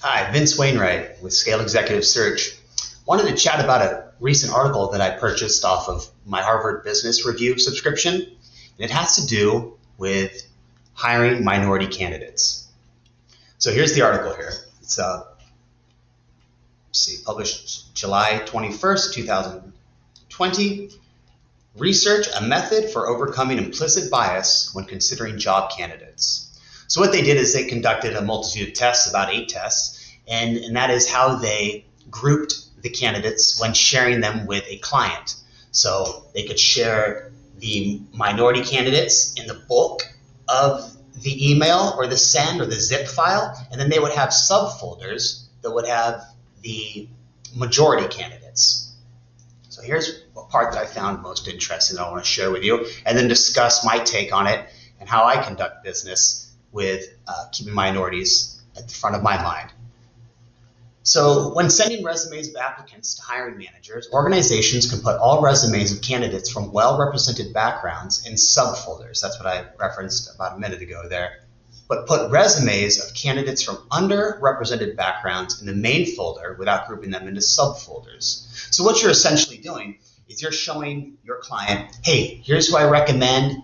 Hi, Vince Wainwright with Scale Executive Search. Wanted to chat about a recent article that I purchased off of my Harvard Business Review subscription, and it has to do with hiring minority candidates. So here's the article here. It's published July 21st, 2020. Research a method for overcoming implicit bias when considering job candidates. So what they did is they conducted a multitude of tests, about 8 tests, and that is how they grouped the candidates when sharing them with a client. So they could share the minority candidates in the bulk of the email or the send or the zip file, and then they would have subfolders that would have the majority candidates. So here's what part that I found most interesting that I want to share with you, and then discuss my take on it and how I conduct business with keeping minorities at the front of my mind. So when sending resumes of applicants to hiring managers, organizations can put all resumes of candidates from well-represented backgrounds in subfolders. That's what I referenced about a minute ago there. But put resumes of candidates from underrepresented backgrounds in the main folder without grouping them into subfolders. So what you're essentially doing is you're showing your client, hey, here's who I recommend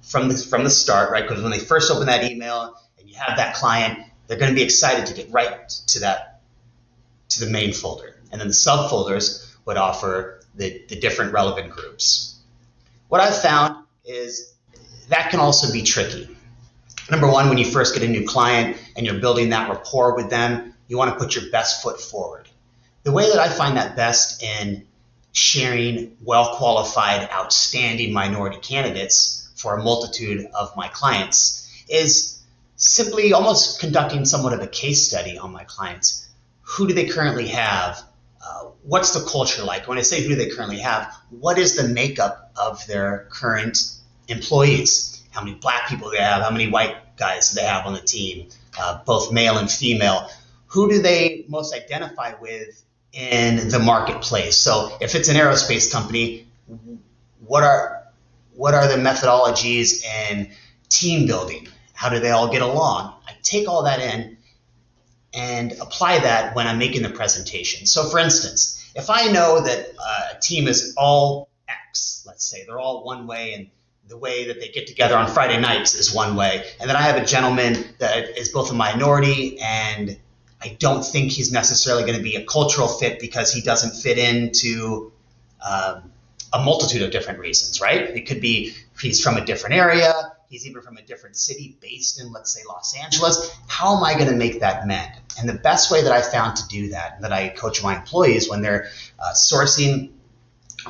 from the start, right? Because when they first open that email and you have that client, they're going to be excited to get right to the main folder. And then the subfolders would offer the different relevant groups. What I've found is that can also be tricky. Number one, when you first get a new client and you're building that rapport with them, you want to put your best foot forward. The way that I find that best in sharing well-qualified, outstanding minority candidates for a multitude of my clients is simply almost conducting somewhat of a case study on my clients. Who do they currently have? What's the culture like? When I say who do they currently have, what is the makeup of their current employees? How many black people do they have? How many white guys do they have on the team? Both male and female. Who do they most identify with in the marketplace? So if it's an aerospace company, what are the methodologies in team building? How do they all get along? I take all that in and apply that when I'm making the presentation. So for instance, if I know that a team is all X, let's say, they're all one way and the way that they get together on Friday nights is one way, and then I have a gentleman that is both a minority and I don't think he's necessarily going to be a cultural fit because he doesn't fit into a multitude of different reasons, right? It could be he's from a different area, he's even from a different city based in, let's say, Los Angeles. How am I going to make that mend? And the best way that I found to do that, and that I coach my employees when they're sourcing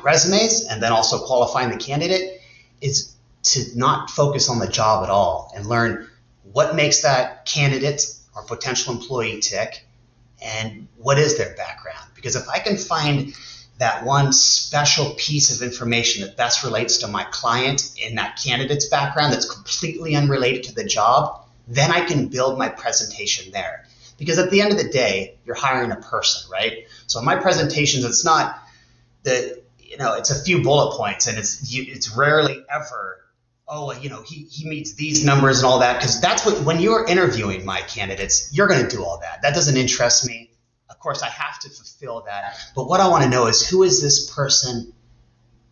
resumes and then also qualifying the candidate, is to not focus on the job at all and learn what makes that candidate or potential employee tick and what is their background. Because if I can find that one special piece of information that best relates to my client in that candidate's background that's completely unrelated to the job, then I can build my presentation there. Because at the end of the day, you're hiring a person, right? So in my presentations, it's not it's a few bullet points, and it's rarely ever, he meets these numbers and all that, because that's when you're interviewing my candidates, you're going to do all that. That doesn't interest me. Of course, I have to fulfill that. But what I want to know is, who is this person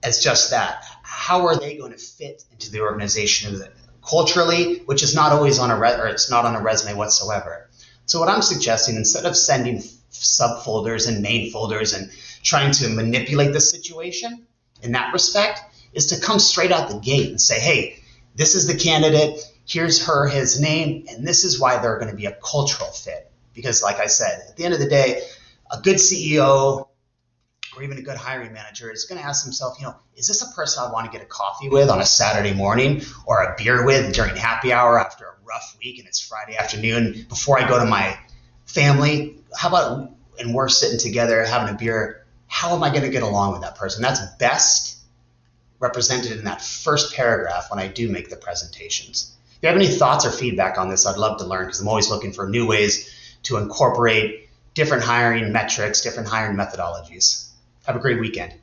as just that? How are they going to fit into the organization culturally, which is not always it's not on a resume whatsoever. So what I'm suggesting, instead of sending subfolders and main folders and trying to manipulate the situation in that respect, is to come straight out the gate and say, hey, this is the candidate, here's his name, and this is why they're going to be a cultural fit. Because like I said, at the end of the day, a good CEO or even a good hiring manager is going to ask himself, is this a person I want to get a coffee with on a Saturday morning or a beer with during happy hour after a rough week and it's Friday afternoon before I go to my family? How about, and we're sitting together having a beer, how am I going to get along with that person? That's best represented in that first paragraph when I do make the presentations. If you have any thoughts or feedback on this, I'd love to learn, because I'm always looking for new ways to incorporate different hiring metrics, different hiring methodologies. Have a great weekend.